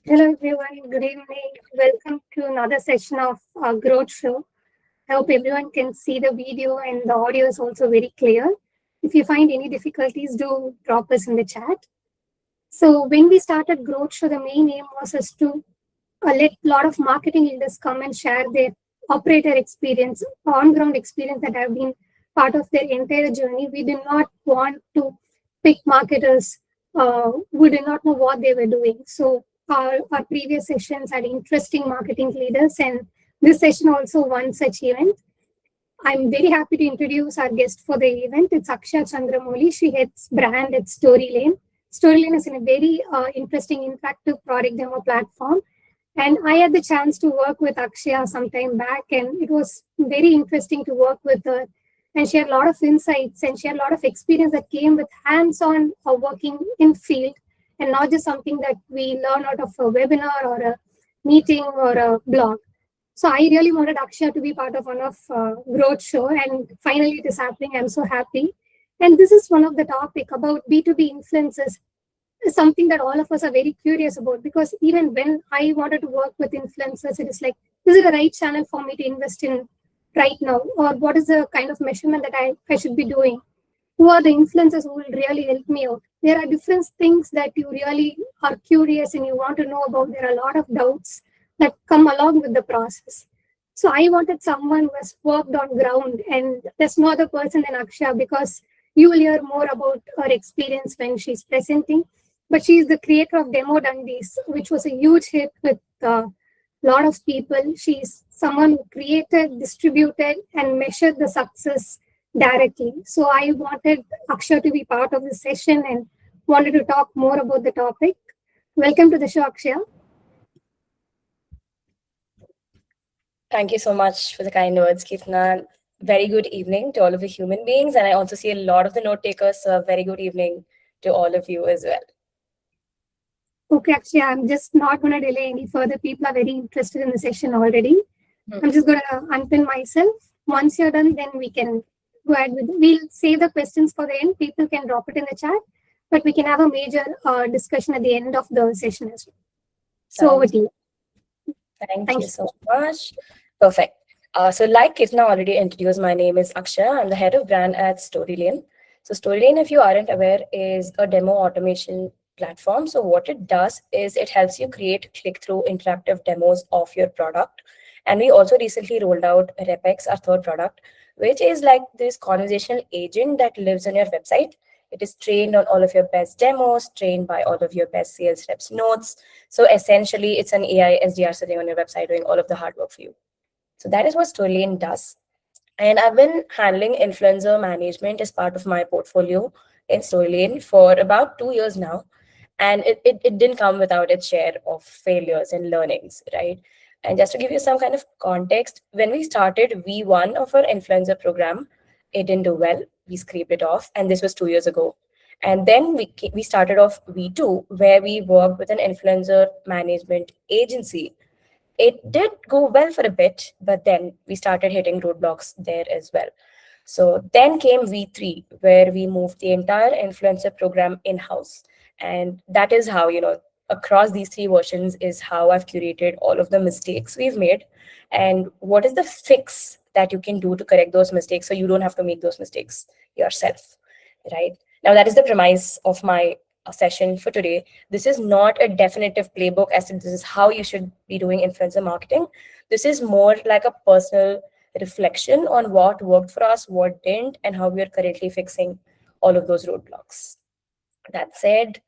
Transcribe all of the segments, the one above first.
Hello everyone, good evening. Welcome to another session of Growth Show. I hope everyone can see the video and the audio is also very clear. If you find any difficulties, do drop us in the chat. So when we started Growth Show, the main aim was us to let a lot of marketing leaders come and share their operator experience, on-ground experience that have been part of their entire journey. We did not want to pick marketers who did not know what they were doing. So our previous sessions had interesting marketing leaders, and this session also one such event. I'm very happy to introduce our guest for the event. It's Akshaya Chandramouli. She heads brand at Storylane. Storylane is in a very interesting interactive product demo platform. And I had the chance to work with Akshaya some time back, and it was very interesting to work with her. And she had a lot of insights and she had a lot of experience that came with hands-on working in field and not just something that we learn out of a webinar or a meeting or a blog. So I really wanted Akshaya to be part of one of Growth Show, and finally it is happening. I'm so happy. And this is one of the topic about B2B influencers, is something that all of us are very curious about, because even when I wanted to work with influencers, it is like, is it the right channel for me to invest in right now? Or what is the kind of measurement that I should be doing? Who are the influencers who will really help me out? There are different things that you really are curious and you want to know about. There are a lot of doubts that come along with the process. So I wanted someone who has worked on ground, and there's no other person than Akshaya, because you will hear more about her experience when she's presenting. But she is the creator of Demo Dundies, which was a huge hit with a lot of people. She's someone who created, distributed, and measured the success directly. So I wanted Akshaya to be part of this session and wanted to talk more about the topic. Welcome to the show, Akshaya. Thank you so much for the kind words, Kirtana. Very good evening to all of the human beings. And I also see a lot of the note takers. So a very good evening to all of you as well. Okay, Akshaya, I'm just not going to delay any further. People are very interested in the session already. I'm just going to unpin myself. Once you're done, then we can go ahead with it. We'll save the questions for the end. People can drop it in the chat, but we can have a major discussion at the end of the session as well. So over to you. Thank you so much. Perfect. So like Kirtana already introduced, my name is Akshaya. I'm the head of brand at Storylane. So Storylane, if you aren't aware, is a demo automation platform. So what it does is it helps you create click-through interactive demos of your product. And we also recently rolled out RepX, our third product, which is like this conversational agent that lives on your website. It is trained on all of your best demos, trained by all of your best sales reps notes. So essentially, it's an AI SDR sitting on your website doing all of the hard work for you. So that is what Storylane does. And I've been handling influencer management as part of my portfolio in Storylane for about 2 years now. And it didn't come without its share of failures and learnings, right? And just to give you some kind of context, when we started V1 of our influencer program, it didn't do well. We scraped it off, and this was 2 years ago. And then we started off V2, where we worked with an influencer management agency. It did go well for a bit, but then we started hitting roadblocks there as well. So then came V3, where we moved the entire influencer program in-house. And that is how, across these 3 versions is how I've curated all of the mistakes we've made and what is the fix that you can do to correct those mistakes so you don't have to make those mistakes yourself, right? Now, that is the premise of my session for today. This is not a definitive playbook as to this is how you should be doing influencer marketing. This is more like a personal reflection on what worked for us, what didn't, and how we are currently fixing all of those roadblocks. That said,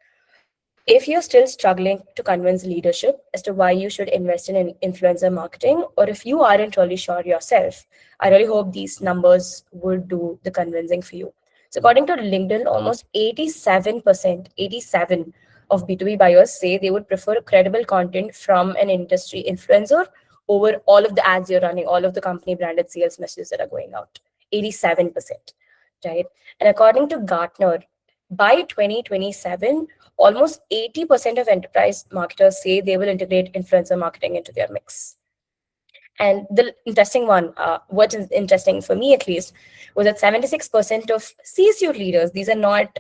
if you're still struggling to convince leadership as to why you should invest in influencer marketing, or if you aren't really sure yourself, I really hope these numbers will do the convincing for you. So according to LinkedIn, almost 87% of B2B buyers say they would prefer credible content from an industry influencer over all of the ads you're running, all of the company branded sales messages that are going out. 87%, right? And according to Gartner, by 2027, almost 80% of enterprise marketers say they will integrate influencer marketing into their mix. And the interesting one, what is interesting for me at least, was that 76% of C-suite leaders, these are not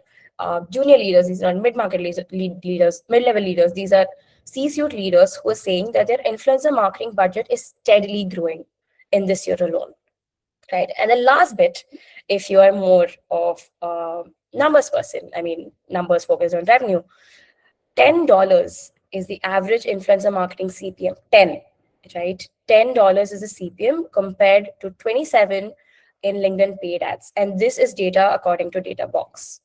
junior leaders, these are not mid-market leaders, mid-level leaders, these are C-suite leaders who are saying that their influencer marketing budget is steadily growing in this year alone, right? And the last bit, if you are more of a numbers person, I mean, numbers focused on revenue, $10 is the average influencer marketing CPM. 10, right? $10 is the CPM compared to 27 in LinkedIn paid ads. And this is data according to DataBox.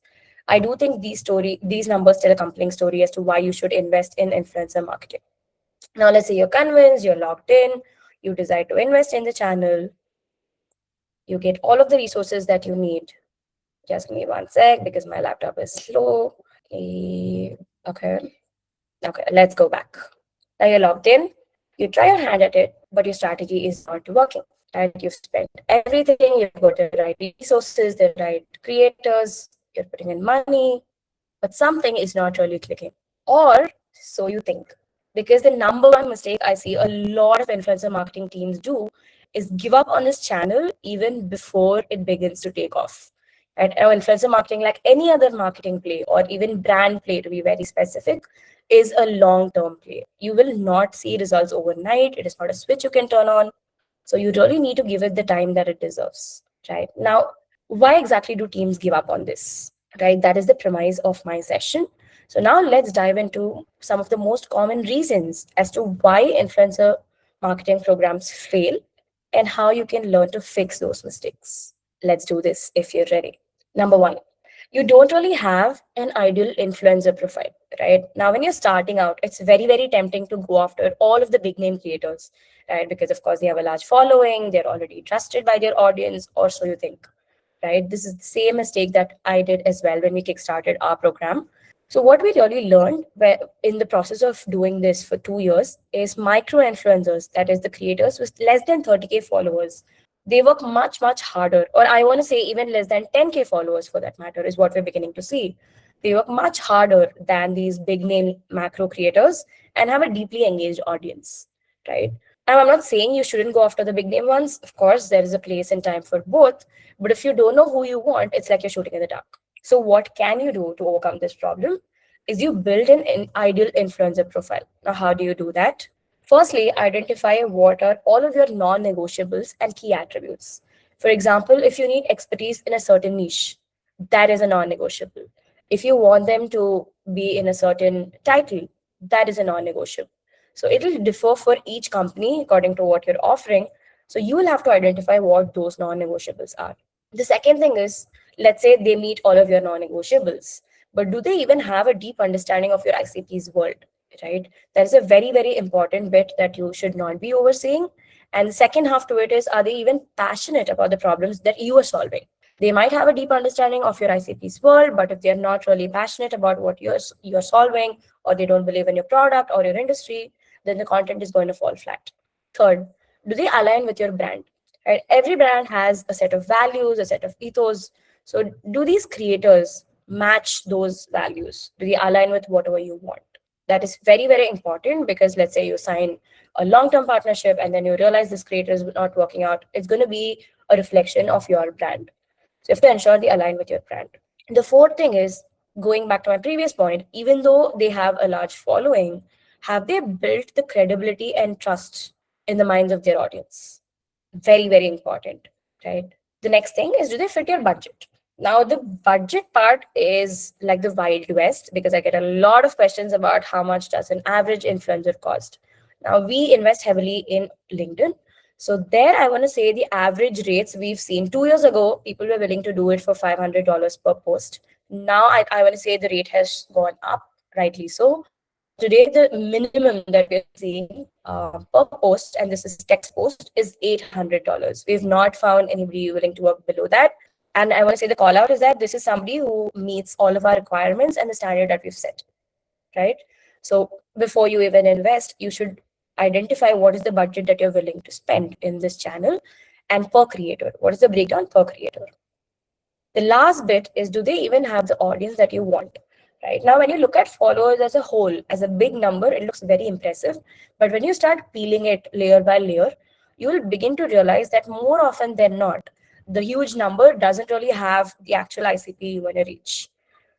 I do think these numbers tell a compelling story as to why you should invest in influencer marketing. Now, let's say you're convinced, you're locked in, you decide to invest in the channel, you get all of the resources that you need. Just give me one sec because my laptop is slow. Okay. Okay, let's go back. Now you're logged in, you try your hand at it, but your strategy is not working. Right? You've spent everything, you've got the right resources, the right creators, you're putting in money, but something is not really clicking. Or so you think. Because the number one mistake I see a lot of influencer marketing teams do is give up on this channel even before it begins to take off. Right? Now, influencer marketing, like any other marketing play or even brand play to be very specific, is a long-term play. You will not see results overnight. It is not a switch you can turn on. So you really need to give it the time that it deserves. Right? Now, why exactly do teams give up on this? Right? That is the premise of my session. So now let's dive into some of the most common reasons as to why influencer marketing programs fail and how you can learn to fix those mistakes. Let's do this if you're ready. Number one, you don't really have an ideal influencer profile, right? Now, when you're starting out, it's very, very tempting to go after all of the big name creators, right? Because, of course, they have a large following, they're already trusted by their audience, or so you think, right? This is the same mistake that I did as well when we kickstarted our program. So what we really learned in the process of doing this for 2 years is micro influencers, that is the creators with less than 30K followers, they work much, much harder, or I want to say even less than 10K followers for that matter is what we're beginning to see. They work much harder than these big name macro creators and have a deeply engaged audience, right? And I'm not saying you shouldn't go after the big name ones. Of course, there is a place and time for both. But if you don't know who you want, it's like you're shooting in the dark. So what can you do to overcome this problem? Is you build an ideal influencer profile. Now, how do you do that? Firstly, identify what are all of your non-negotiables and key attributes. For example, if you need expertise in a certain niche, that is a non-negotiable. If you want them to be in a certain title, that is a non-negotiable. So it will differ for each company according to what you're offering. So you will have to identify what those non-negotiables are. The second thing is, let's say they meet all of your non-negotiables, but do they even have a deep understanding of your ICP's world, right? That is a very, very important bit that you should not be overseeing. And the second half to it is, are they even passionate about the problems that you are solving? They might have a deep understanding of your ICP's world, but if they're not really passionate about what you're solving, or they don't believe in your product or your industry, then the content is going to fall flat. Third, do they align with your brand? Right? Every brand has a set of values, a set of ethos. So do these creators match those values? Do they align with whatever you want? That is very, very important, because let's say you sign a long-term partnership and then you realize this creator is not working out. It's going to be a reflection of your brand. So you have to ensure they align with your brand. The fourth thing is, going back to my previous point, even though they have a large following, have they built the credibility and trust in the minds of their audience? Very, very important, right? The next thing is, do they fit your budget? Now, the budget part is like the Wild West, because I get a lot of questions about how much does an average influencer cost. Now, we invest heavily in LinkedIn. So there, I want to say the average rates we've seen 2 years ago, people were willing to do it for $500 per post. Now, I want to say the rate has gone up, rightly so. Today, the minimum that we're seeing per post, and this is text post, is $800. We've not found anybody willing to work below that. And I want to say the call out is that this is somebody who meets all of our requirements and the standard that we've set, right? So before you even invest, you should identify what is the budget that you're willing to spend in this channel, and per creator. What is the breakdown per creator? The last bit is, do they even have the audience that you want? Right now, when you look at followers as a whole, as a big number, it looks very impressive. But when you start peeling it layer by layer, you will begin to realize that more often than not, the huge number doesn't really have the actual ICP you want to reach.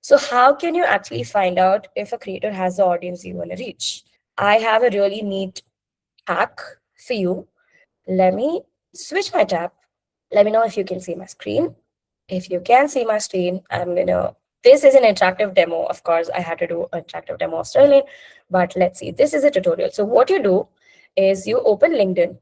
So how can you actually find out if a creator has the audience you want to reach? I have a really neat hack for you. Let me switch my tab. Let me know if you can see my screen. If you can see my screen, this is an interactive demo. Of course, I had to do an interactive demo of Storylane, but let's see. This is a tutorial. So what you do is you open LinkedIn,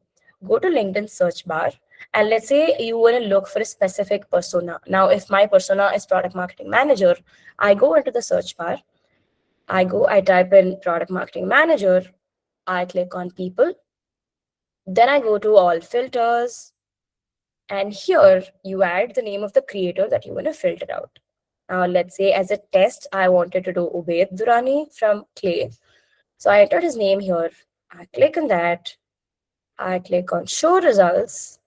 go to LinkedIn search bar, and let's say you want to look for a specific persona. Now, if my persona is product marketing manager, I go into the search bar, I type in product marketing manager, I click on people, then I go to all filters, and here you add the name of the creator that you want to filter out. Now, let's say as a test, I wanted to do Ubaid Durrani from Clay. So I entered his name here. I click on that. I click on show results,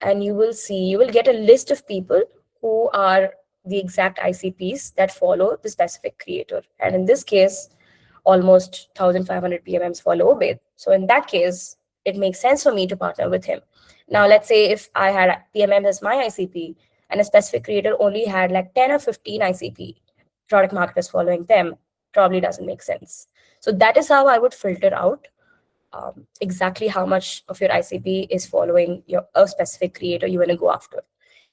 and you will get a list of people who are the exact ICPs that follow the specific creator. And in this case, almost 1,500 PMMs follow Ubaid. So in that case, it makes sense for me to partner with him. Now, let's say if I had PMM as my ICP and a specific creator only had like 10 or 15 ICP product marketers following them, probably doesn't make sense. So that is how I would filter out exactly how much of your ICP is following a specific creator you want to go after.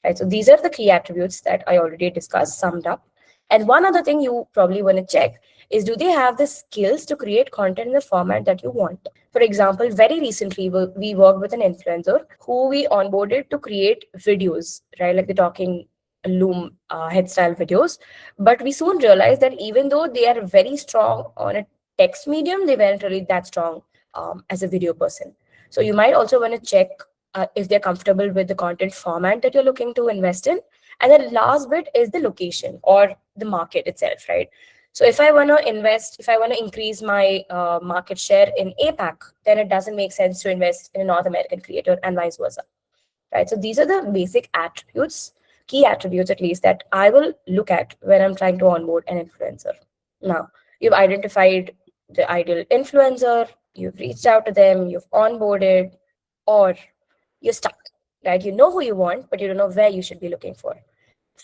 Right. So these are the key attributes that I already discussed, summed up. And one other thing you probably want to check is, do they have the skills to create content in the format that you want? For example, very recently we worked with an influencer who we onboarded to create videos, right? Like the talking loom head style videos. But we soon realized that even though they are very strong on a text medium, they weren't really that strong as a video person. So you might also want to check if they're comfortable with the content format that you're looking to invest in. And the last bit is the location or the market itself, right? So if I want to invest, if I want to increase my market share in APAC, then it doesn't make sense to invest in a North American creator and vice versa, right? So these are the basic attributes, key attributes at least, that I will look at when I'm trying to onboard an influencer. Now, you've identified the ideal influencer, you've reached out to them, you've onboarded, or you're stuck, right? You know who you want, but you don't know where you should be looking for.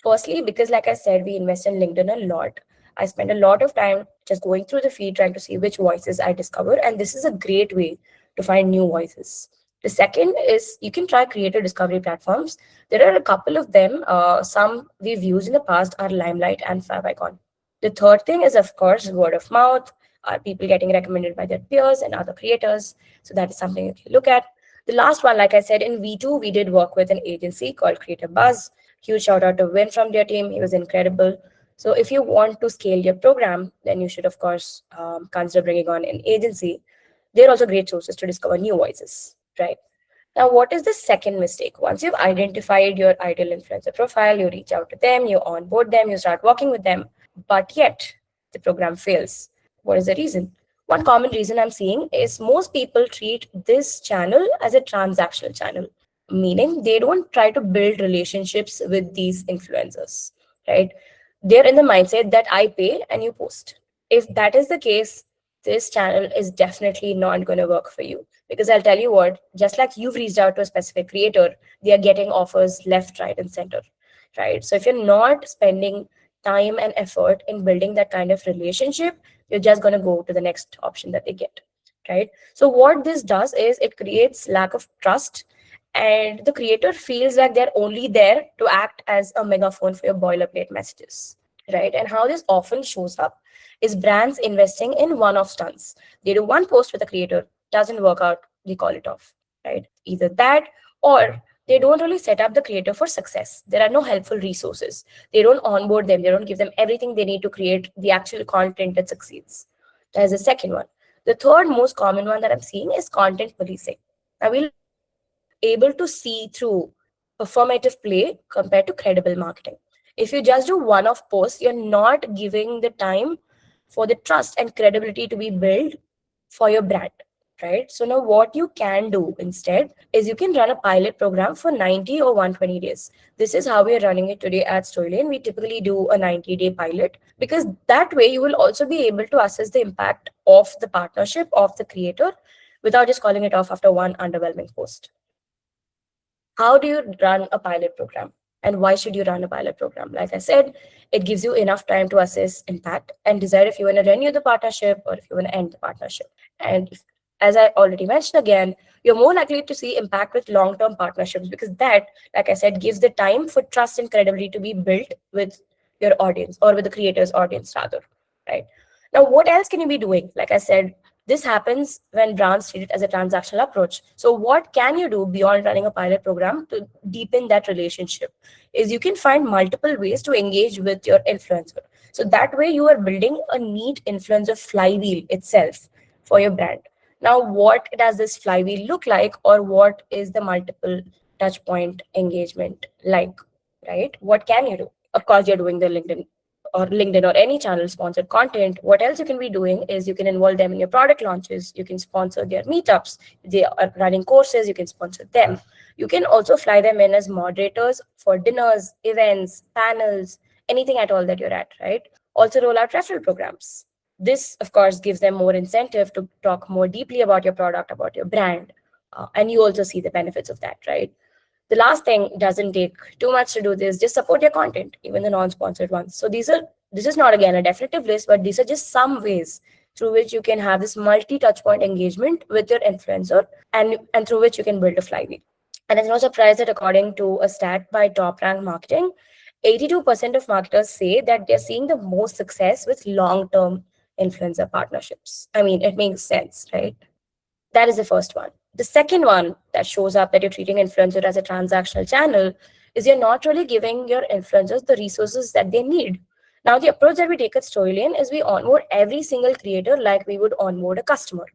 Firstly, because like I said, we invest in LinkedIn a lot. I spend a lot of time just going through the feed, trying to see which voices I discover. And this is a great way to find new voices. The second is you can try creator discovery platforms. There are a couple of them. Some we've used in the past are Limelight and Favicon. The third thing is, of course, word of mouth. Are people getting recommended by their peers and other creators? So that is something you can look at. The last one, like I said, in V2, we did work with an agency called Creator Buzz. Huge shout out to Win from their team. He was incredible. So if you want to scale your program, then you should, of course, consider bringing on an agency. They're also great sources to discover new voices, right? Now, what is the second mistake? Once you've identified your ideal influencer profile, you reach out to them, you onboard them, you start working with them, but yet the program fails. What is the reason? One common reason I'm seeing is most people treat this channel as a transactional channel, meaning they don't try to build relationships with these influencers, right? They're in the mindset that I pay and you post. If that is the case, this channel is definitely not going to work for you, because I'll tell you what, just like you've reached out to a specific creator, they are getting offers left, right, and center, right? So if you're not spending time and effort in building that kind of relationship, you're just going to go to the next option that they get, right? So what this does is it creates lack of trust, and the creator feels like they're only there to act as a megaphone for your boilerplate messages, right? And how this often shows up is brands investing in one-off stunts. They do one post with a creator, doesn't work out, they call it off, right? Either that, or they don't really set up the creator for success. There are no helpful resources. They don't onboard them. They don't give them everything they need to create the actual content that succeeds. That is the second one. The third most common one that I'm seeing is content policing. Now, we'll able to see through performative play compared to credible marketing. If you just do one-off posts, you're not giving the time for the trust and credibility to be built for your brand, right? So now what you can do instead is you can run a pilot program for 90 or 120 days. This is how we are running it today at Storylane. We typically do a 90-day pilot, because that way you will also be able to assess the impact of the partnership of the creator without just calling it off after one underwhelming post. How do you run a pilot program? And why should you run a pilot program? Like I said, it gives you enough time to assess impact and decide if you want to renew the partnership or if you want to end the partnership. And if, as I already mentioned again, you're more likely to see impact with long-term partnerships, because that, like I said, gives the time for trust and credibility to be built with your audience, or with the creator's audience rather, right? Now, what else can you be doing? Like I said, this happens when brands treat it as a transactional approach. So what can you do beyond running a pilot program to deepen that relationship? Is you can find multiple ways to engage with your influencer. So that way you are building a neat influencer flywheel itself for your brand. Now, what does this flywheel look like, or what is the multiple touch point engagement like, right? What can you do? Of course, you're doing the LinkedIn or any channel sponsored content. What else you can be doing is you can involve them in your product launches. You can sponsor their meetups. They are running courses, you can sponsor them. You can also fly them in as moderators for dinners, events, panels, anything at all that you're at, right? Also roll out referral programs. This, of course, gives them more incentive to talk more deeply about your product, about your brand. And you also see the benefits of that, right? The last thing, doesn't take too much to do this, just support your content, even the non-sponsored ones. So this is not again a definitive list, but these are just some ways through which you can have this multi-touch point engagement with your influencer, and through which you can build a flywheel. And it's no surprise that according to a stat by Top Rank Marketing, 82% of marketers say that they're seeing the most success with long-term influencer partnerships. I mean, it makes sense, right? That is the first one. The second one that shows up that you're treating influencer as a transactional channel is you're not really giving your influencers the resources that they need. Now, the approach that we take at Storylane is we onboard every single creator like we would onboard a customer.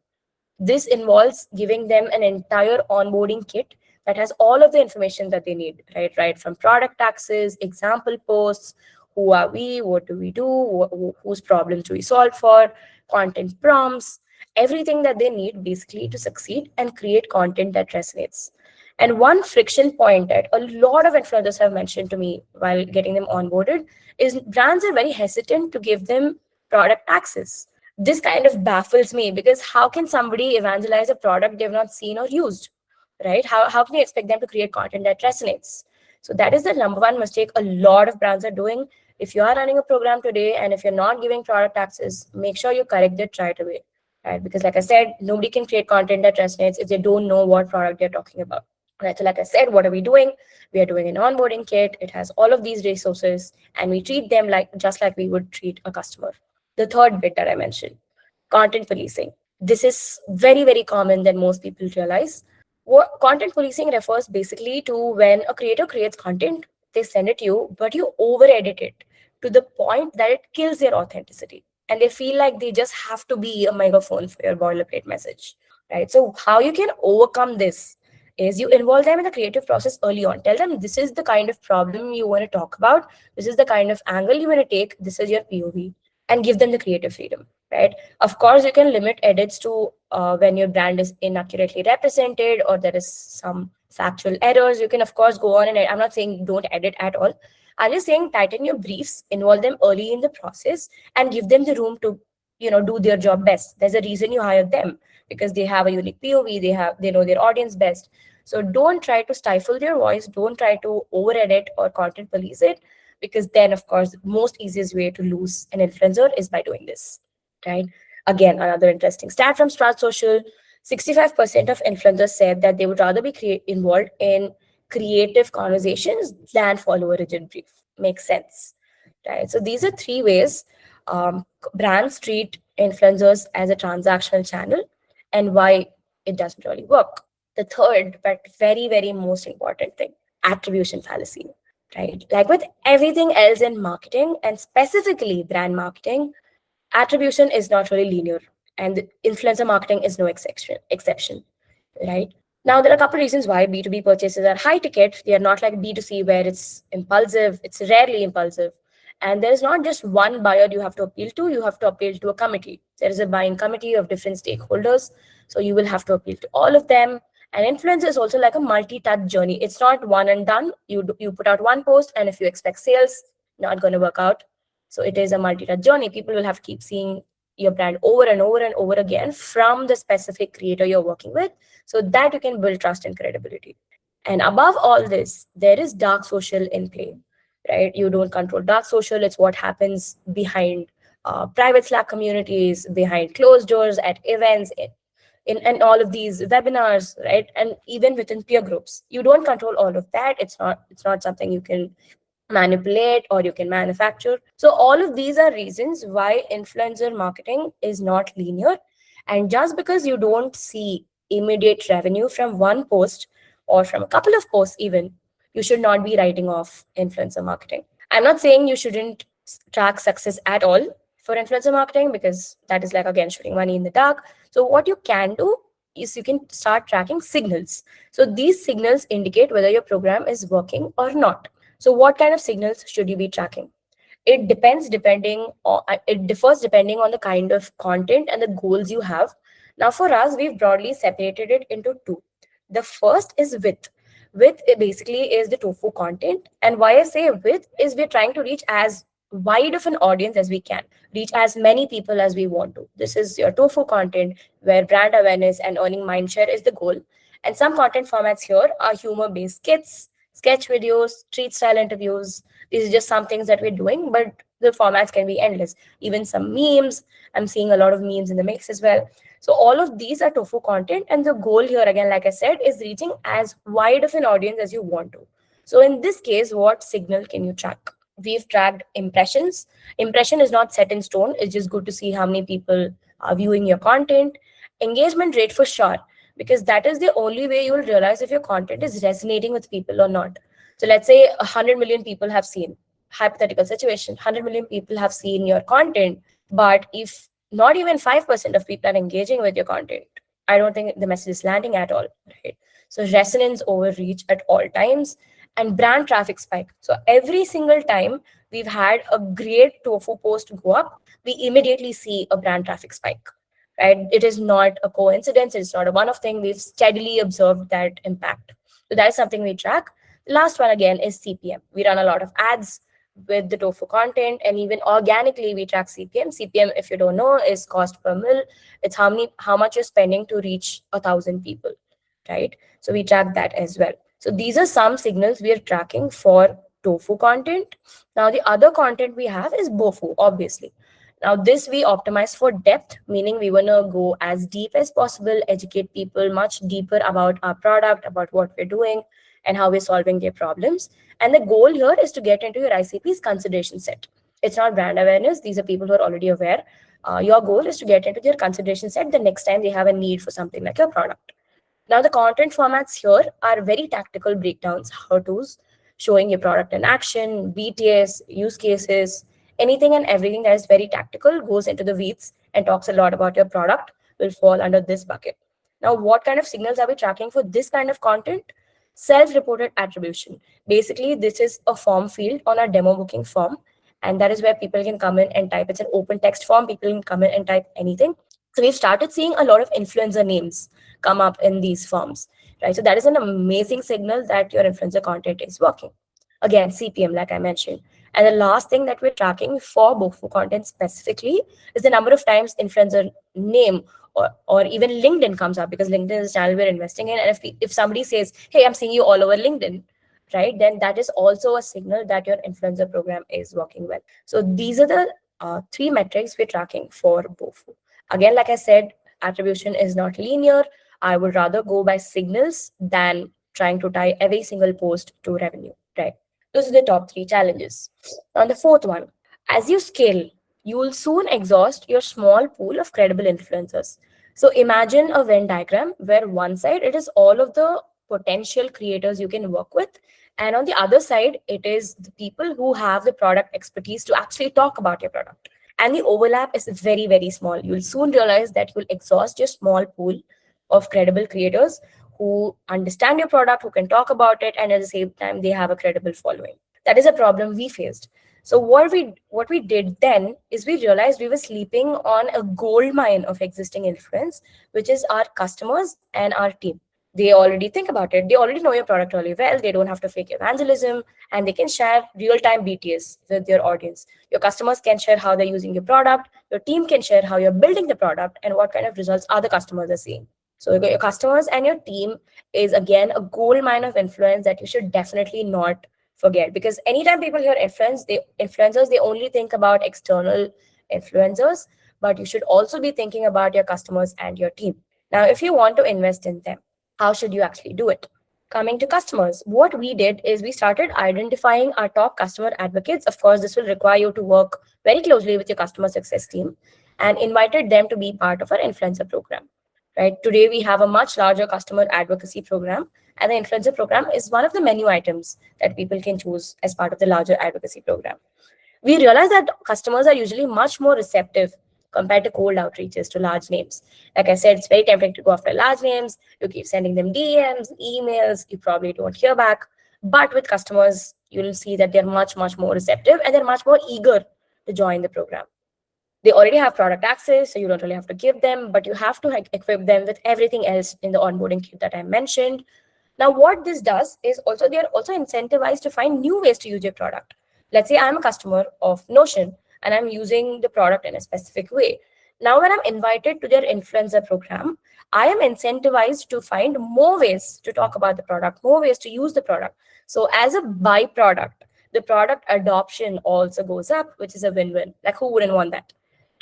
This involves giving them an entire onboarding kit that has all of the information that they need, right? Right from product access, example posts, who are we, what do we do, whose problems do we solve for, content prompts, everything that they need basically to succeed and create content that resonates. And one friction point that a lot of influencers have mentioned to me while getting them onboarded is brands are very hesitant to give them product access. This kind of baffles me, because how can somebody evangelize a product they've not seen or used, right? How can you expect them to create content that resonates? So that is the number one mistake a lot of brands are doing. If you are running a program today and if you're not giving product access, make sure you correct it right away, right? Because like I said, nobody can create content that resonates if they don't know what product they're talking about, right? So like I said, what are we doing? We are doing an onboarding kit. It has all of these resources, and we treat them like just like we would treat a customer. The third bit that I mentioned, content policing. This is very, very common than most people realize. What content policing refers basically to when a creator creates content, they send it to you, but you over edit it to the point that it kills their authenticity. And they feel like they just have to be a megaphone for your boilerplate message, right? So how you can overcome this is you involve them in the creative process early on. Tell them this is the kind of problem you want to talk about. This is the kind of angle you want to take. This is your POV, and give them the creative freedom, right? Of course, you can limit edits to when your brand is inaccurately represented or there is some factual errors. You can, of course, go on and I'm not saying don't edit at all. I'm just saying tighten your briefs, involve them early in the process, and give them the room to, do their job best. There's a reason you hired them, because they have a unique POV. They know their audience best. So don't try to stifle their voice. Don't try to over edit or content police it, because then, of course, the most easiest way to lose an influencer is by doing this, right? Again, another interesting stat from Strat Social, 65% of influencers said that they would rather be involved in creative conversations than follow a rigid brief. Makes sense, right? So these are three ways brands treat influencers as a transactional channel, and why it doesn't really work. The third, but very, very most important thing, attribution fallacy, right? Like with everything else in marketing, and specifically brand marketing, attribution is not really linear, and influencer marketing is no exception, right? Now, there are a couple of reasons why B2B purchases are high ticket. They are not like B2C where it's impulsive. It's rarely impulsive. And there is not just one buyer you have to appeal to. You have to appeal to a committee. There is a buying committee of different stakeholders. So you will have to appeal to all of them. And influence is also like a multi-touch journey. It's not one and done. You put out one post, and if you expect sales, not going to work out. So it is a multi-touch journey. People will have to keep seeing your brand over and over and over again from the specific creator you're working with, so that you can build trust and credibility. And above all this, there is dark social in play, right? You don't control dark social. It's what happens behind private Slack communities, behind closed doors, at events, in all of these webinars, right? And even within peer groups. You don't control all of that. It's not something you can manipulate or you can manufacture. So all of these are reasons why influencer marketing is not linear. And just because you don't see immediate revenue from one post or from a couple of posts even, you should not be writing off influencer marketing. I'm not saying you shouldn't track success at all for influencer marketing, because that is like, again, shooting money in the dark. So what you can do is you can start tracking signals. So these signals indicate whether your program is working or not. So what kind of signals should you be tracking? It differs depending on the kind of content and the goals you have. Now for us, we've broadly separated it into two. The first is width. Width basically is the tofu content. And why I say width is we're trying to reach as wide of an audience as we can, reach as many people as we want to. This is your tofu content where brand awareness and earning mindshare is the goal. And some content formats here are humor-based skits, sketch videos, street style interviews. These are just some things that we're doing, but the formats can be endless. Even some memes. I'm seeing a lot of memes in the mix as well. So all of these are tofu content. And the goal here, again, like I said, is reaching as wide of an audience as you want to. So in this case, what signal can you track? We've tracked impressions. Impression is not set in stone. It's just good to see how many people are viewing your content. Engagement rate for sure, because that is the only way you will realize if your content is resonating with people or not. So let's say 100 million people have seen, hypothetical situation, 100 million people have seen your content, but if not even 5% of people are engaging with your content, I don't think the message is landing at all, right? So resonance over reach at all times, and brand traffic spike. So every single time we've had a great tofu post go up, we immediately see a brand traffic spike, right? It is not a coincidence. It's not a one-off thing. We've steadily observed that impact. So that is something we track. The last one again is CPM. We run a lot of ads with the tofu content, and even organically we track CPM. CPM, if you don't know, is cost per mil. It's how much you're spending to reach 1,000 people, right? So we track that as well. So these are some signals we are tracking for tofu content. Now the other content we have is bofu, obviously. Now this we optimize for depth, meaning we want to go as deep as possible, educate people much deeper about our product, about what we're doing, and how we're solving their problems. And the goal here is to get into your ICP's consideration set. It's not brand awareness. These are people who are already aware. Your goal is to get into their consideration set the next time they have a need for something like your product. Now, the content formats here are very tactical breakdowns, how-tos, showing your product in action, BTS, use cases, anything and everything that is very tactical goes into the weeds and talks a lot about your product will fall under this bucket. Now, what kind of signals are we tracking for this kind of content? Self-reported attribution. Basically, this is a form field on our demo booking form, and that is where people can come in and type. It's an open text form. People can come in and type anything. So we've started seeing a lot of influencer names come up in these forms, right? So that is an amazing signal that your influencer content is working. Again, CPM, like I mentioned. And the last thing that we're tracking for Bofu content specifically is the number of times influencer name or even LinkedIn comes up, because LinkedIn is a channel we're investing in. And if somebody says, hey, I'm seeing you all over LinkedIn, right, then that is also a signal that your influencer program is working well. So these are the three metrics we're tracking for Bofu. Again, like I said, attribution is not linear. I would rather go by signals than trying to tie every single post to revenue, right? Those are the top three challenges. On the fourth one, as you scale, you will soon exhaust your small pool of credible influencers. So imagine a Venn diagram where one side it is all of the potential creators you can work with, and on the other side it is the people who have the product expertise to actually talk about your product. And the overlap is very, very small. You'll soon realize that you'll exhaust your small pool of credible creators who understand your product, who can talk about it, and at the same time, they have a credible following. That is a problem we faced. So what we did then is we realized we were sleeping on a gold mine of existing influence, which is our customers and our team. They already think about it. They already know your product really well. They don't have to fake evangelism, and they can share real-time BTS with their audience. Your customers can share how they're using your product. Your team can share how you're building the product and what kind of results other customers are seeing. So your customers and your team is again a gold mine of influence that you should definitely not forget, because anytime people hear influencers, they only think about external influencers, but you should also be thinking about your customers and your team. Now, if you want to invest in them, how should you actually do it? Coming to customers, what we did is we started identifying our top customer advocates. Of course, this will require you to work very closely with your customer success team, and invited them to be part of our influencer program. Right? Today, we have a much larger customer advocacy program, and the influencer program is one of the menu items that people can choose as part of the larger advocacy program. We realize that customers are usually much more receptive compared to cold outreaches to large names. Like I said, it's very tempting to go after large names. You keep sending them DMs, emails, you probably don't hear back. But with customers, you'll see that they're much, much more receptive and they're much more eager to join the program. They already have product access, so you don't really have to give them, but you have to equip them with everything else in the onboarding kit that I mentioned. Now, what this does is also they are also incentivized to find new ways to use your product. Let's say I'm a customer of Notion and I'm using the product in a specific way. Now, when I'm invited to their influencer program, I am incentivized to find more ways to talk about the product, more ways to use the product. So, as a byproduct, the product adoption also goes up, which is a win-win. Like, who wouldn't want that,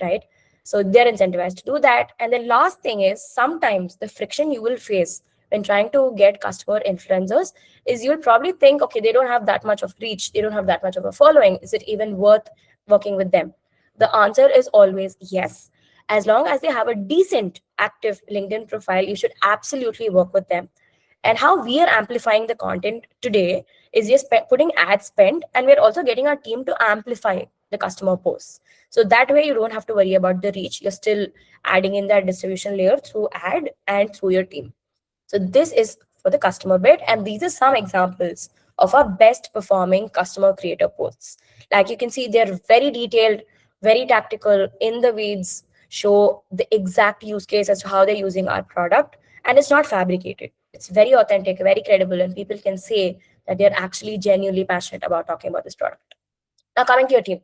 right? So they're incentivized to do that. And the last thing is sometimes the friction you will face when trying to get customer influencers is you'll probably think, okay, they don't have that much of reach, they don't have that much of a following. Is it even worth working with them? The answer is always yes. As long as they have a decent active LinkedIn profile, you should absolutely work with them. And how we are amplifying the content today is just putting ad spend, and we're also getting our team to amplify the customer posts. So that way you don't have to worry about the reach. You're still adding in that distribution layer through ad and through your team. So this is for the customer bit, and these are some examples of our best performing customer creator posts. Like you can see, they're very detailed, very tactical, in the weeds, show the exact use case as to how they're using our product, and it's not fabricated. It's very authentic, very credible, and people can say that they're actually genuinely passionate about talking about this product. Now, coming to your team.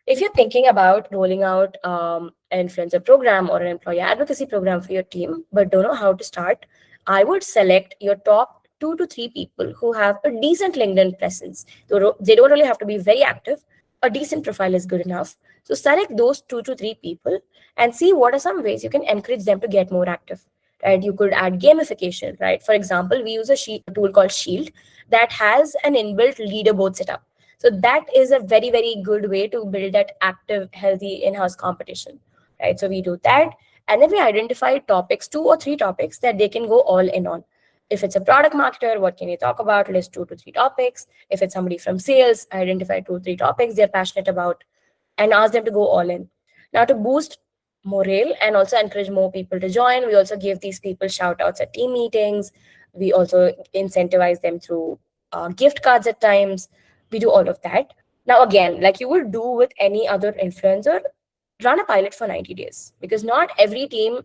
If you're thinking about rolling out an influencer program or an employee advocacy program for your team, but don't know how to start, I would select your top 2 to 3 people who have a decent LinkedIn presence. They don't really have to be very active. A decent profile is good enough. So select those 2 to 3 people and see what are some ways you can encourage them to get more active. Right? You could add gamification, right? For example, we use a tool called Shield that has an inbuilt leaderboard setup. So that is a very, very good way to build that active, healthy in-house competition, right? So we do that. And then we identify topics, 2 or 3 topics that they can go all in on. If it's a product marketer, what can you talk about? List 2 to 3 topics. If it's somebody from sales, identify 2 or 3 topics they're passionate about and ask them to go all in. Now, to boost morale and also encourage more people to join, we also give these people shout outs at team meetings. We also incentivize them through gift cards at times. We do all of that. Now, again, like you would do with any other influencer, run a pilot for 90 days, because not every team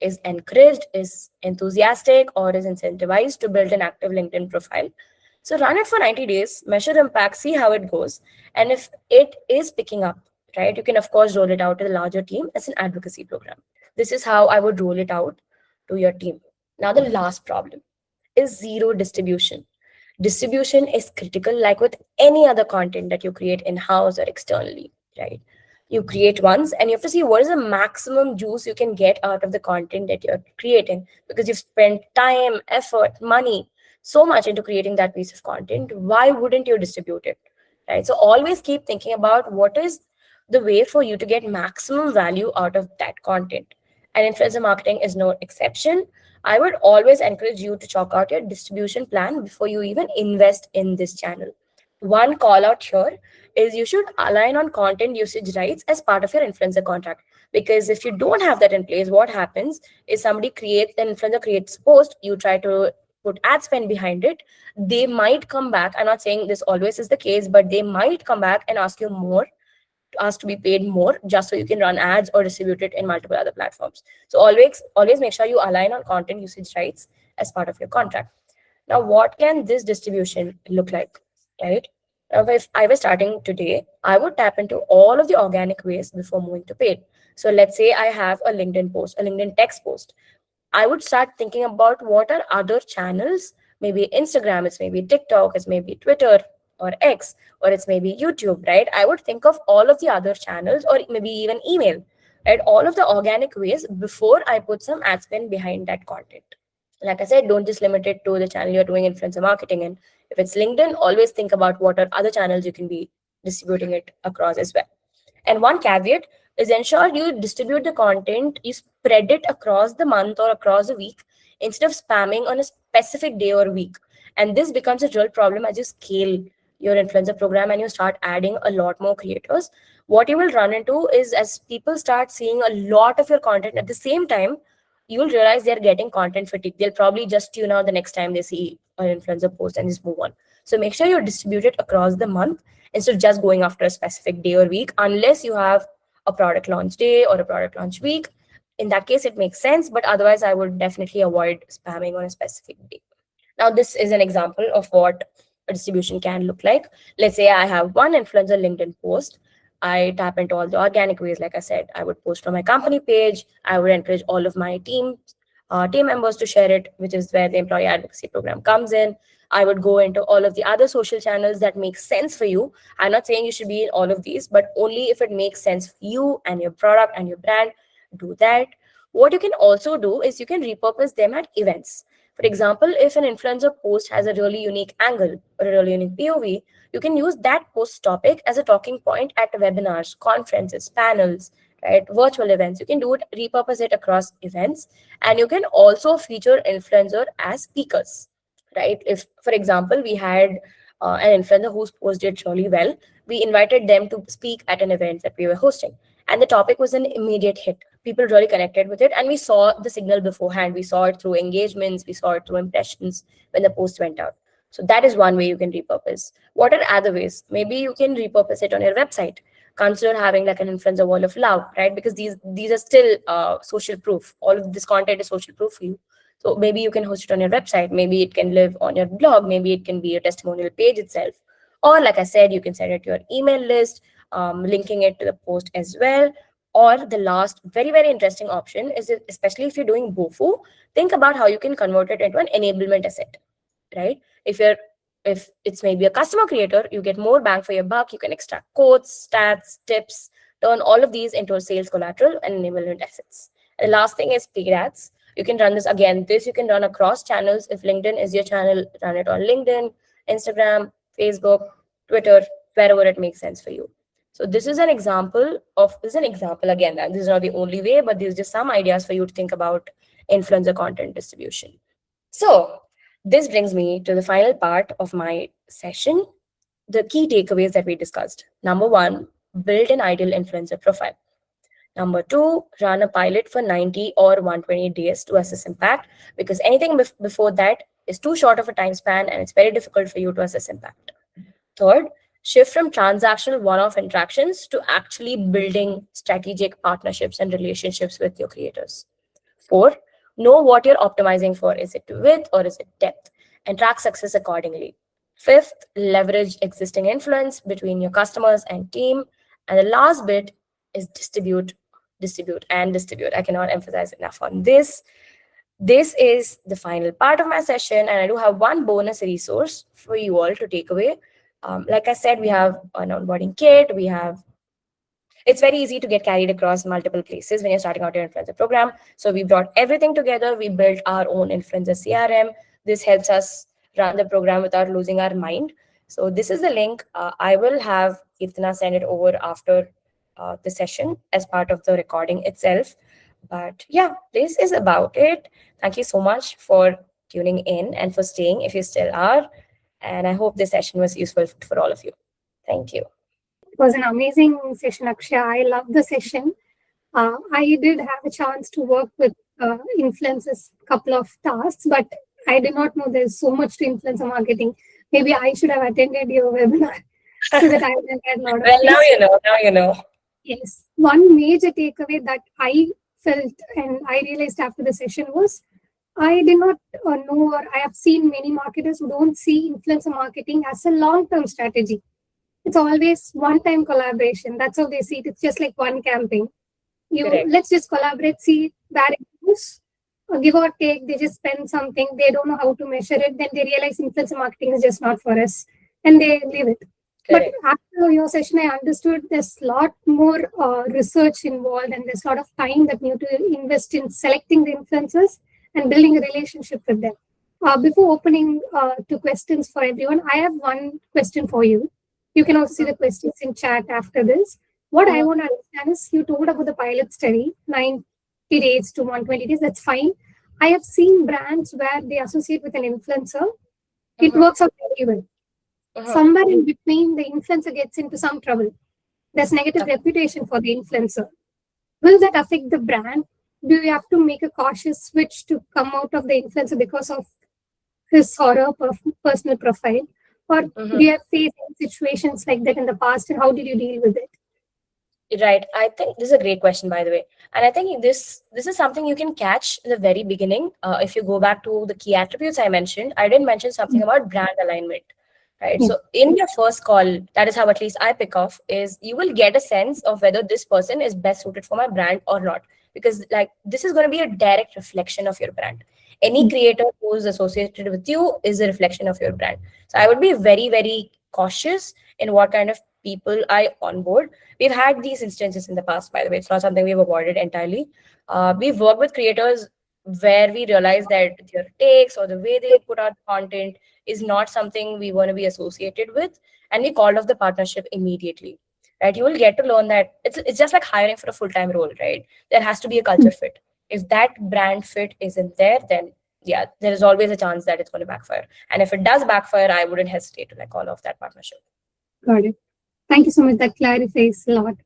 is encouraged, is enthusiastic, or is incentivized to build an active LinkedIn profile. So run it for 90 days, measure impact, see how it goes. And if it is picking up, right, you can of course roll it out to the larger team as an advocacy program. This is how I would roll it out to your team. Now, the last problem is zero distribution. Distribution is critical, like with any other content that you create in-house or externally, right? You create once and you have to see what is the maximum juice you can get out of the content that you're creating, because you've spent time, effort, money, so much into creating that piece of content. Why wouldn't you distribute it, right? So always keep thinking about what is the way for you to get maximum value out of that content. And influencer marketing is no exception. I would always encourage you to chalk out your distribution plan before you even invest in this channel. One call out here is you should align on content usage rights as part of your influencer contract. Because if you don't have that in place, what happens is an influencer creates a post, you try to put ad spend behind it, they might come back. I'm not saying this always is the case, but they might come back and ask you more, ask to be paid more just so you can run ads or distribute it in multiple other platforms. So always make sure you align on content usage rights as part of your contract. Now, what can this distribution look like, right? Now, if I was starting today, I would tap into all of the organic ways before moving to paid. So let's say I have a LinkedIn post, a LinkedIn text post. I would start thinking about what are other channels, maybe Instagram, it's maybe TikTok, it's maybe Twitter or X, or it's maybe YouTube, right? I would think of all of the other channels, or maybe even email, right? All of the organic ways before I put some ad spend behind that content. Like I said, don't just limit it to the channel you're doing influencer marketing in. If it's LinkedIn, always think about what are other channels you can be distributing it across as well. And one caveat is ensure you distribute the content, you spread it across the month or across a week instead of spamming on a specific day or week. And this becomes a real problem as you scale your influencer program and you start adding a lot more creators. What you will run into is as people start seeing a lot of your content at the same time, you'll realize they're getting content fatigue. They'll probably just tune out the next time they see an influencer post and just move on. So make sure you distribute it across the month instead of just going after a specific day or week, unless you have a product launch day or a product launch week. In that case, it makes sense, but otherwise, I would definitely avoid spamming on a specific day. Now, this is an example of what a distribution can look like. Let's say I have one influencer LinkedIn post. I tap into all the organic ways. Like I said, I would post from my company page. I would encourage all of my team members to share it, which is where the employee advocacy program comes in. I would go into all of the other social channels that make sense for you. I'm not saying you should be in all of these, but only if it makes sense for you and your product and your brand, do that. What you can also do is you can repurpose them at events. For example, if an influencer post has a really unique angle or a really unique POV, you can use that post topic as a talking point at webinars, conferences, panels, right? Virtual events. You can do it, repurpose it across events, and you can also feature influencer as speakers, right? If, for example, we had an influencer whose post did really well, we invited them to speak at an event that we were hosting, and the topic was an immediate hit. People really connected with it, and we saw the signal beforehand. We saw it through engagements, we saw it through impressions when the post went out. So that is one way you can repurpose. What are other ways? Maybe you can repurpose it on your website. Consider having like an influencer wall of love, right? Because these are still social proof. All of this content is social proof for you. So maybe you can host it on your website. Maybe it can live on your blog. Maybe it can be a testimonial page itself. Or like I said, you can send it to your email list, linking it to the post as well. Or the last very, very interesting option is, especially if you're doing BOFU, think about how you can convert it into an enablement asset, right? If it's maybe a customer creator, you get more bang for your buck. You can extract quotes, stats, tips, turn all of these into a sales collateral and enablement assets. And the last thing is paid ads. You can run this again. This you can run across channels. If LinkedIn is your channel, run it on LinkedIn, Instagram, Facebook, Twitter, wherever it makes sense for you. So this is an example again. This is not the only way, but there's just some ideas for you to think about influencer content distribution. So this brings me to the final part of my session, the key takeaways that we discussed. Number one, build an ideal influencer profile. Number two, run a pilot for 90 or 120 days to assess impact, because anything before that is too short of a time span and it's very difficult for you to assess impact. Third, shift from transactional one-off interactions to actually building strategic partnerships and relationships with your creators. Four, know what you're optimizing for. Is it width or is it depth? And track success accordingly. Fifth, leverage existing influence between your customers and team. And the last bit is distribute. I cannot emphasize enough on this. This is the final part of my session, and I do have one bonus resource for you all to take away. Like I said, we have an onboarding kit. It's very easy to get carried across multiple places when you're starting out your influencer program. So we brought everything together. We built our own influencer CRM. This helps us run the program without losing our mind. So this is the link. I will have Kirtana send it over after the session as part of the recording itself. But yeah, this is about it. Thank you so much for tuning in and for staying if you still are. And I hope this session was useful for all of you. Thank you. It was an amazing session, Akshaya. I love the session. I did have a chance to work with influencers, couple of tasks, but I did not know there's so much to influencer marketing. Maybe I should have attended your webinar so that I would have had a lot of Well, now you know. Yes. One major takeaway that I felt and I realized after the session was I did not know, or I have seen many marketers who don't see influencer marketing as a long-term strategy. It's always one-time collaboration. That's how they see it. It's just like one campaign. Correct. Let's just collaborate, see where it goes. give or take, they just spend something, they don't know how to measure it, then they realize influencer marketing is just not for us and they leave it. But Correct. after your session, I understood there's a lot more research involved and there's a lot of time that you need to invest in selecting the influencers and building a relationship with them. Before opening to questions for everyone, I have one question for you. You can also see the questions in chat after this. What I want to understand is you told about the pilot study, 90 days to 120 days. That's fine. I have seen brands where they associate with an influencer. It works out very well. Somewhere in between, the influencer gets into some trouble. There's negative reputation for the influencer. Will that affect the brand? Do you have to make a cautious switch to come out of the influencer because of his or her personal profile? Or do you have faced situations like that in the past and how did you deal with it? Right. I think this is a great question, by the way. And I think this is something you can catch in the very beginning. If you go back to the key attributes I mentioned, I did mention something about brand alignment. Right. Yeah. So in your first call, that is how at least I pick off, is you will get a sense of whether this person is best suited for my brand or not. Because like this is going to be a direct reflection of your brand. Any creator who is associated with you is a reflection of your brand. So I would be very, very cautious in what kind of people I onboard. We've had these instances in the past, by the way. It's not something we've avoided entirely. We've worked with creators where we realize that their takes or the way they put out content is not something we want to be associated with, and we called off the partnership immediately. Right? You will get to learn that it's just like hiring for a full-time role, right? There has to be a culture fit. If that brand fit isn't there, then yeah, there is always a chance that it's going to backfire. And if it does backfire, I wouldn't hesitate to like call off that partnership. Got it. Thank you so much. That clarifies a lot.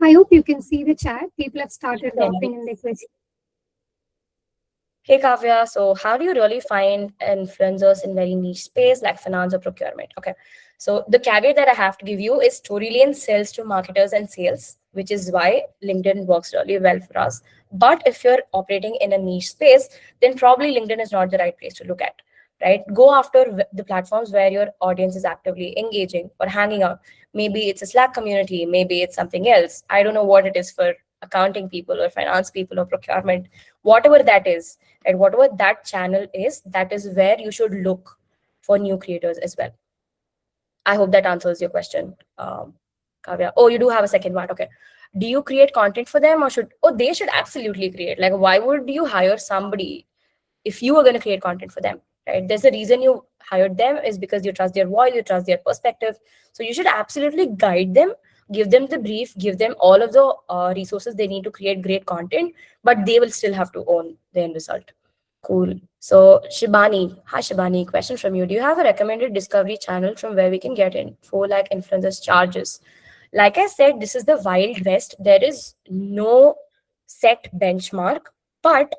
I hope you can see the chat. People have started dropping in their questions. Hey Kavya, so how do you really find influencers in very niche space like finance or procurement? Okay, so the caveat that I have to give you is Storylane sells to marketers and sales, which is why LinkedIn works really well for us. But if you're operating in a niche space, then probably LinkedIn is not the right place to look at, right? Go after the platforms where your audience is actively engaging or hanging out. Maybe it's a Slack community, maybe it's something else. I don't know what it is for accounting people or finance people or procurement, whatever that is. And whatever that channel is, that is where you should look for new creators as well. I hope that answers your question, Kavya. Oh, you do have a second part. Okay. Do you create content for them or should, oh, they should absolutely create. Like, why would you hire somebody if you are going to create content for them, right? There's a reason you hired them is because you trust their voice, you trust their perspective. So you should absolutely guide them, give them the brief, give them all of the resources they need to create great content, but they will still have to own the end result. Cool. So Shibani, hi Shibani, question from you. Do you have a recommended discovery channel from where we can get info like influencers charges? Like I said, this is the Wild West. There is no set benchmark, but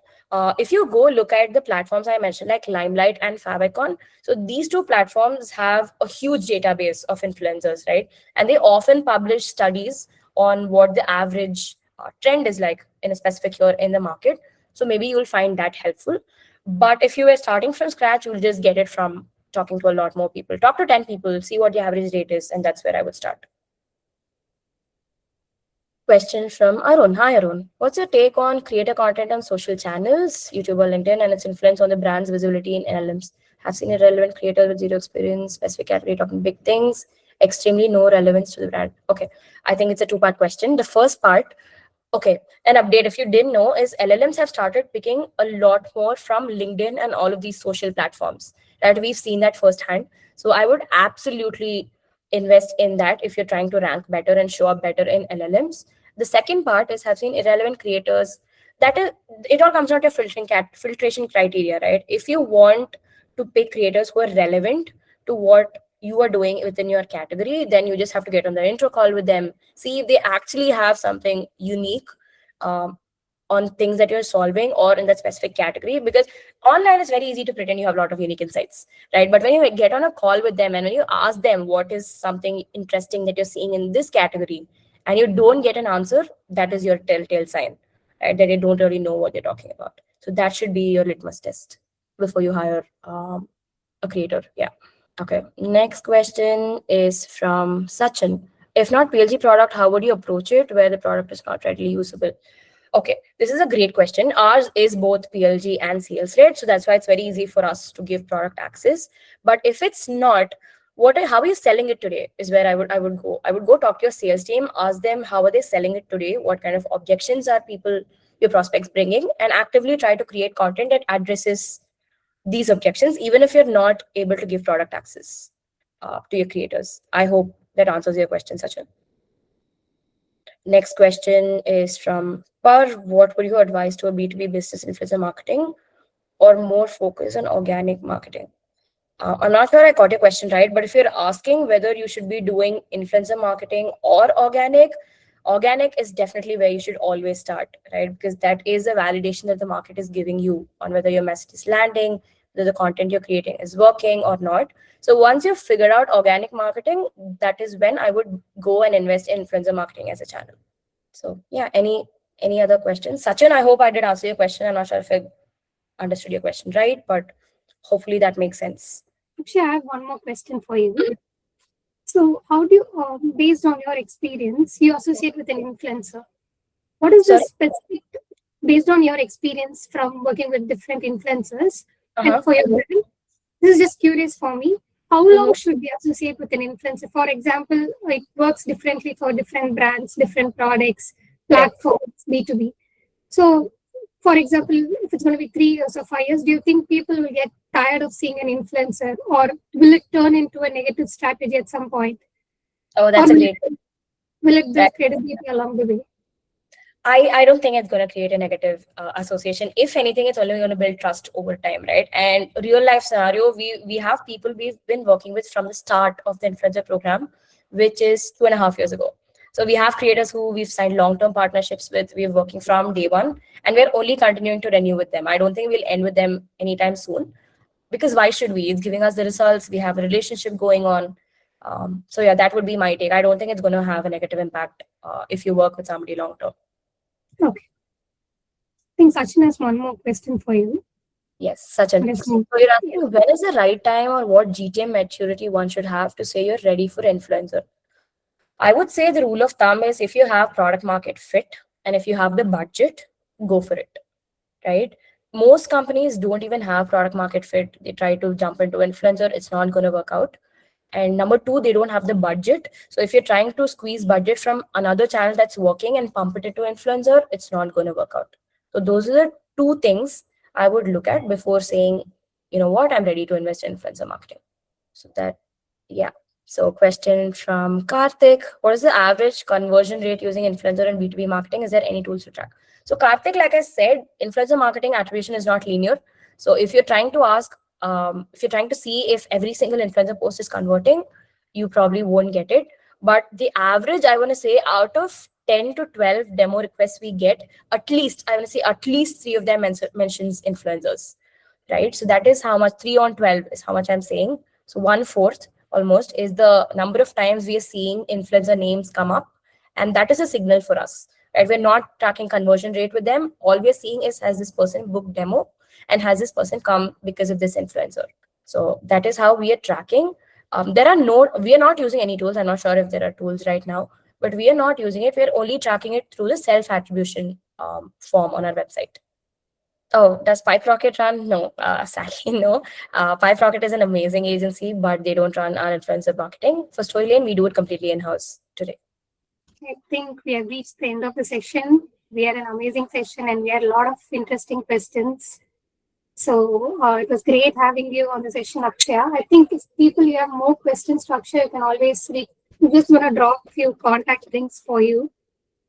if you go look at the platforms I mentioned, like Limelight and Favicon, so these two platforms have a huge database of influencers, right? And they often publish studies on what the average trend is like in a specific year in the market. So maybe you'll find that helpful. But if you were starting from scratch, you'll just get it from talking to a lot more people. Talk to 10 people, see what the average rate is, and that's where I would start. Question from Arun. Hi, Arun. What's your take on creator content on social channels, YouTube or LinkedIn, and its influence on the brand's visibility in LLMs? Have seen a relevant creator with zero experience, specific category talking big things, extremely no relevance to the brand. Okay, I think it's a two-part question. The first part, okay, an update if you didn't know is LLMs have started picking a lot more from LinkedIn and all of these social platforms, right? We've seen that firsthand. So I would absolutely invest in that if you're trying to rank better and show up better in LLMs. The second part is have seen irrelevant creators. That is, it all comes down to filtration criteria, right? If you want to pick creators who are relevant to what you are doing within your category, then you just have to get on the intro call with them, see if they actually have something unique on things that you're solving or in that specific category. Because online is very easy to pretend you have a lot of unique insights, right? But when you get on a call with them and when you ask them what is something interesting that you're seeing in this category and you don't get an answer, that is your telltale sign, right? That you don't really know what you're talking about. So that should be your litmus test before you hire a creator. Yeah. Okay. Next question is from Sachin. If not PLG product, how would you approach it where the product is not readily usable? Okay, this is a great question. Ours is both PLG and sales rate, so that's why it's very easy for us to give product access. But if it's not, how are you selling it today? Is where I would go. I would go talk to your sales team, ask them how are they selling it today, what kind of objections are your prospects bringing, and actively try to create content that addresses these objections, even if you're not able to give product access to your creators. I hope that answers your question, Sachin. Next question is from Par. What would you advise to a B2B business influencer marketing or more focus on organic marketing? I'm not sure I got your question right, but if you're asking whether you should be doing influencer marketing or organic is definitely where you should always start, right? Because that is a validation that the market is giving you on whether your message is landing, whether the content you're creating is working or not. So once you've figured out organic marketing, that is when I would go and invest in influencer marketing as a channel. So yeah, any other questions? Sachin, I hope I did answer your question. I'm not sure if I understood your question right, but hopefully that makes sense. Actually, I have one more question for you. So, how do you, based on your experience, you associate with an influencer? What is the specific, based on your experience from working with different influencers and for your brand? This is just curious for me. How long should we associate with an influencer? For example, it works differently for different brands, different products, platforms, B2B. So, for example, if it's going to be 3 years or 5 years, do you think people will get tired of seeing an influencer, or will it turn into a negative strategy at some point? Oh, that's a great. Will it build credibility along the way? I don't think it's going to create a negative association. If anything, it's only going to build trust over time, right? And real life scenario, we have people we've been working with from the start of the influencer program, which is 2.5 years ago. So we have creators who we've signed long-term partnerships with. We're working from day one, and we're only continuing to renew with them. I don't think we'll end with them anytime soon, because why should we? It's giving us the results. We have a relationship going on. So yeah, that would be my take. I don't think it's going to have a negative impact if you work with somebody long-term. Okay. I think Sachin has one more question for you. Yes, Sachin. So you're asking when is the right time or what GTM maturity one should have to say you're ready for influencer? I would say the rule of thumb is if you have product market fit and if you have the budget, go for it, right? Most companies don't even have product market fit. They try to jump into influencer. It's not going to work out. And number two, they don't have the budget. So if you're trying to squeeze budget from another channel that's working and pump it into influencer, it's not going to work out. So those are the two things I would look at before saying, you know what, I'm ready to invest in influencer marketing. So that, yeah. So question from Karthik, what is the average conversion rate using influencer and B2B marketing? Is there any tools to track? So Karthik, like I said, influencer marketing attribution is not linear. So if you're trying to ask, if you're trying to see if every single influencer post is converting, you probably won't get it. But the average, I want to say, out of 10 to 12 demo requests we get, at least 3 of them mentions influencers, right? So that is how much, 3 on 12 is how much I'm saying. So 1/4 almost is the number of times we are seeing influencer names come up. And that is a signal for us, right? We're not tracking conversion rate with them. All we're seeing is, has this person booked demo and has this person come because of this influencer? So that is how we are tracking. We are not using any tools. I'm not sure if there are tools right now, but we are not using it. We're only tracking it through the self-attribution form on our website. Oh, does PipeRocket run? No, sadly, no. PipeRocket is an amazing agency, but they don't run our influencer marketing. For Storylane, we do it completely in-house today. I think we have reached the end of the session. We had an amazing session and we had a lot of interesting questions. So it was great having you on the session, Akshaya. I think if you have more questions to Akshaya, you can always reach. I'm just going to drop a few contact links for you.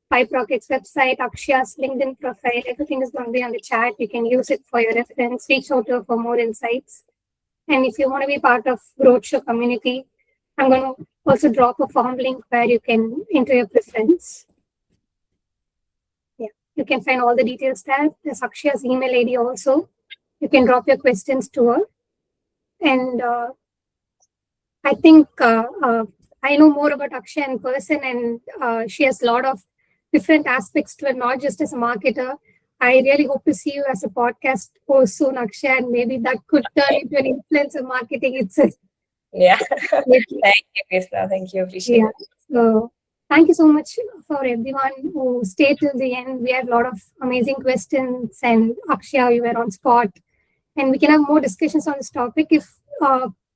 PipeRocket's website, Akshaya's LinkedIn profile, everything is going to be on the chat. You can use it for your reference. Reach out to her for more insights. And if you want to be part of Growth Show community, I'm going to also drop a form link where you can enter your preference. Yeah, you can find all the details there. There's Akshaya's email ID also. You can drop your questions to her. And I think I know more about Akshaya in person, and she has a lot of different aspects to it, not just as a marketer. I really hope to see you as a podcast host soon, Akshaya, and maybe that could turn into an influencer marketing itself. Yeah. Thank you, Krishna. Thank you. Appreciate it. So Thank you so much for everyone who stayed till the end. We had a lot of amazing questions, and Akshaya, you were on spot. And we can have more discussions on this topic. If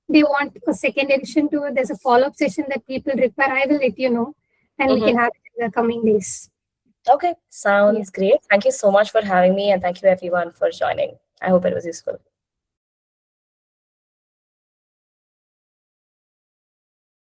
they want a second edition to it, there's a follow-up session that people require. I will let you know, and we can have it in the coming days. Okay, sounds great. Thank you so much for having me, and thank you everyone for joining. I hope it was useful.